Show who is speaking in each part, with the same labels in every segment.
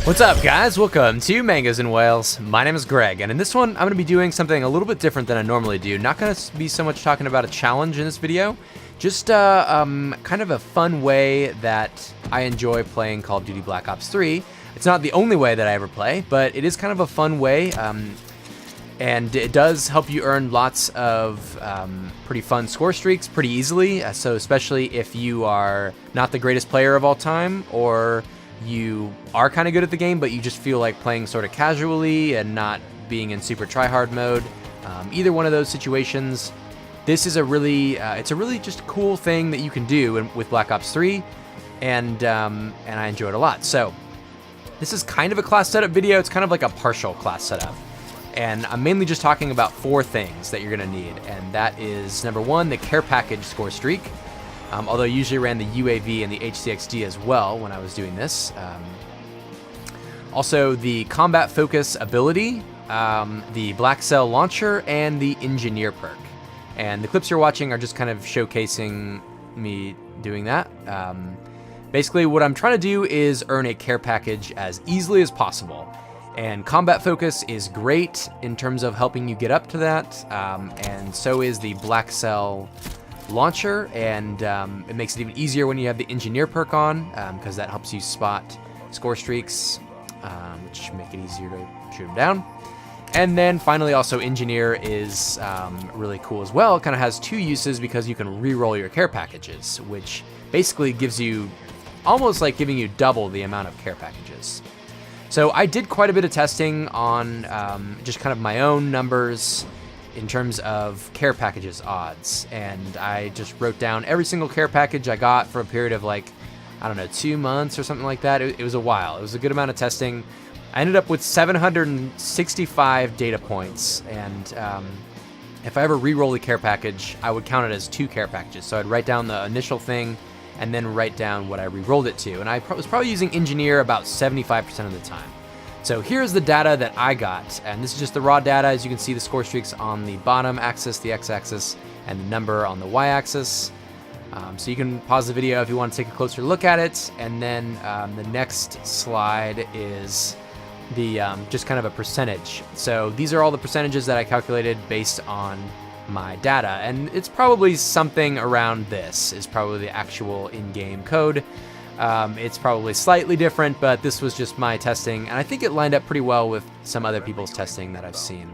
Speaker 1: What's up, guys? Welcome to Mangoes and Whales. My name is Greg, and in this one, I'm going to be doing something a little bit different than I normally do. Not going to be so much talking about a challenge in this video, just kind of a fun way that I enjoy playing Call of Duty Black Ops 3. It's not the only way that I ever play, but it is kind of a fun way, and it does help you earn lots of pretty fun score streaks pretty easily. So especially if you are not the greatest player of all time, or you are kind of good at the game, but you just feel like playing sort of casually and not being in super tryhard mode. Either one of those situations, this is a really, it's a really just cool thing that you can do with Black Ops 3, and I enjoy it a lot. So this is kind of a class setup video. It's kind of like a partial class setup. And I'm mainly just talking about 4 things that you're going to need. And that is, number 1, the care package score streak. Although I usually ran the UAV and the HCXD as well when I was doing this. Also, the combat focus ability, the BlackCell launcher, and the engineer perk. And the clips you're watching are just kind of showcasing me doing that. Basically, what I'm trying to do is earn a care package as easily as possible. And combat focus is great in terms of helping you get up to that, and so is the BlackCell launcher, and it makes it even easier when you have the engineer perk on, because that helps you spot score streaks, which make it easier to shoot them down. And then finally, also engineer is really cool as well. It kind of has 2 uses because you can re-roll your care packages, which basically gives you almost like giving you double the amount of care packages. So I did quite a bit of testing on just kind of my own numbers in terms of care packages odds, and I just wrote down every single care package I got for a period of, like, I don't know, 2 months or something like that. It was a while. It was a good amount of testing. I ended up with 765 data points, and if I ever re-roll the care package, I would count it as 2 care packages. So I'd write down the initial thing and then write down what I re-rolled it to. And I was probably using engineer about 75% of the time. So here's the data that I got, and this is just the raw data. As you can see, the score streaks on the bottom axis, the x-axis, and the number on the y-axis. So you can pause the video if you want to take a closer look at it. And then the next slide is the just kind of a percentage. So these are all the percentages that I calculated based on my data, and it's probably something around this is probably the actual in-game code. It's probably slightly different, but this was just my testing, and I think it lined up pretty well with some other people's testing that I've seen.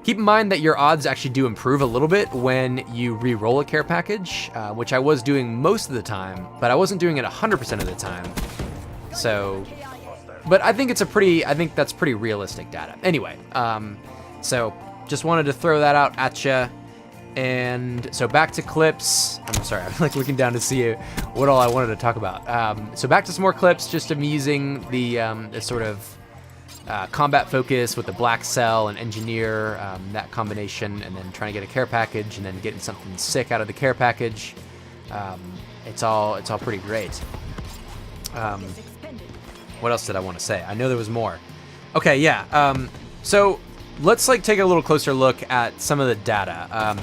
Speaker 1: Keep in mind that your odds actually do improve a little bit when you re-roll a care package, which I was doing most of the time, but I wasn't doing it 100% of the time. So, but I think that's pretty realistic data. Anyway, so just wanted to throw that out at you. And so back to clips. I'm sorry, I'm like looking down to see what all I wanted to talk about. So back to some more clips, just of me using the sort of combat focus with the BlackCell and engineer, that combination, and then trying to get a care package, and then getting something sick out of the care package. It's all pretty great. What else did I want to say? I know there was more. Okay, yeah. So let's take a little closer look at some of the data.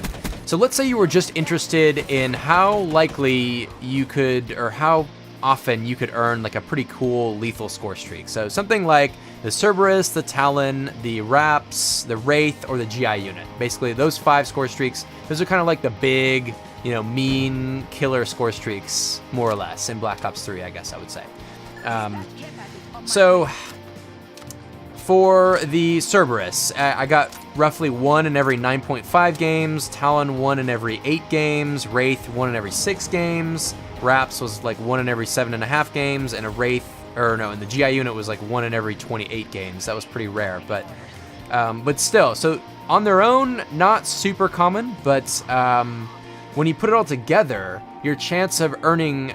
Speaker 1: So let's say you were just interested in how likely you could, or how often you could earn like a pretty cool lethal score streak. So something like the Cerberus, the Talon, the Raps, the Wraith, or the GI unit. Basically those 5 score streaks, those are kind of like the big, mean killer score streaks, more or less, in Black Ops 3, I guess I would say. So for the Cerberus, I got roughly 1 in every 9.5 games, Talon 1 in every 8 games, Wraith 1 in every 6 games, Raps was like 1 in every 7.5 games, and and the GI unit was like 1 in every 28 games. That was pretty rare, but still, so on their own, not super common, but when you put it all together, your chance of earning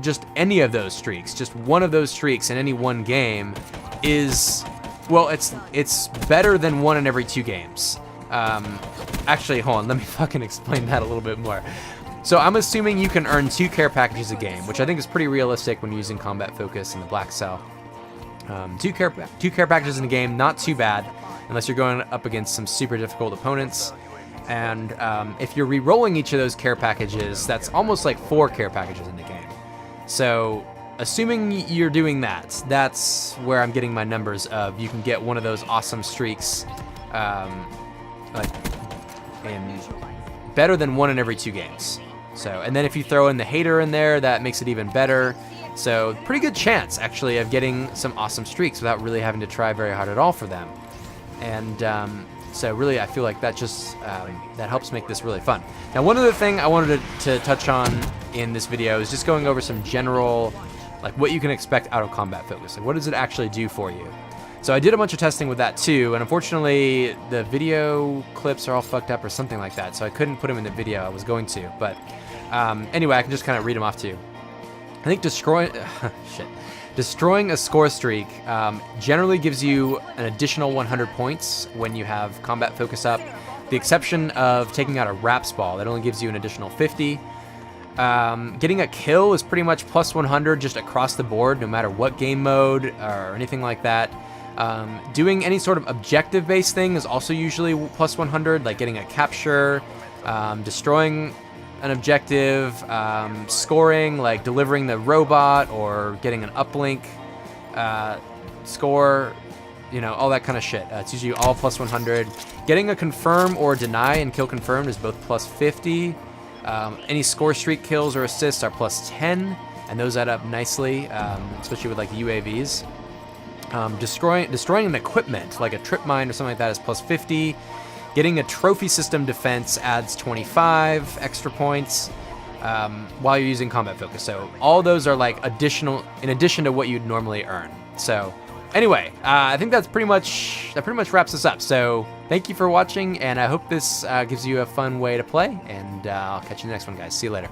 Speaker 1: just any of those streaks, just one of those streaks in any one game is, well, it's better than 1 in every 2 games. Actually, hold on, let me fucking explain that a little bit more. So I'm assuming you can earn 2 care packages a game, which I think is pretty realistic when using combat focus and the BlackCell. 2 care packages in a game, not too bad, unless you're going up against some super difficult opponents. And if you're re-rolling each of those care packages, that's almost like 4 care packages in the game. So assuming you're doing that, that's where I'm getting my numbers of you can get one of those awesome streaks, like in better than 1 in every 2 games. So, and then if you throw in the hater in there, that makes it even better. So pretty good chance actually of getting some awesome streaks without really having to try very hard at all for them. And so really, I feel like that just that helps make this really fun. Now, one other thing I wanted to touch on in this video is just going over some general, like what you can expect out of combat focus. Like, what does it actually do for you? So I did a bunch of testing with that too, and unfortunately, the video clips are all fucked up or something like that, so I couldn't put them in the video. I was going to, but anyway, I can just kind of read them off to you. I think destroying a score streak generally gives you an additional 100 points when you have combat focus up. The exception of taking out a Raps ball, that only gives you an additional 50. Getting a kill is pretty much plus 100 just across the board, no matter what game mode or anything like that. Doing any sort of objective-based thing is also usually plus 100, like getting a capture, destroying an objective, scoring, like delivering the robot or getting an uplink score, you know, all that kind of shit. It's usually all plus 100. Getting a confirm or deny and kill confirmed is both plus 50. Any score streak kills or assists are plus 10, and those add up nicely, especially with like UAVs. Destroying an equipment, like a trip mine or something like that, is plus 50. Getting a trophy system defense adds 25 extra points while you're using combat focus. So all those are like additional, in addition to what you'd normally earn. So anyway, I think that pretty much wraps this up. So thank you for watching, and I hope this gives you a fun way to play, and I'll catch you in the next one, guys. See you later.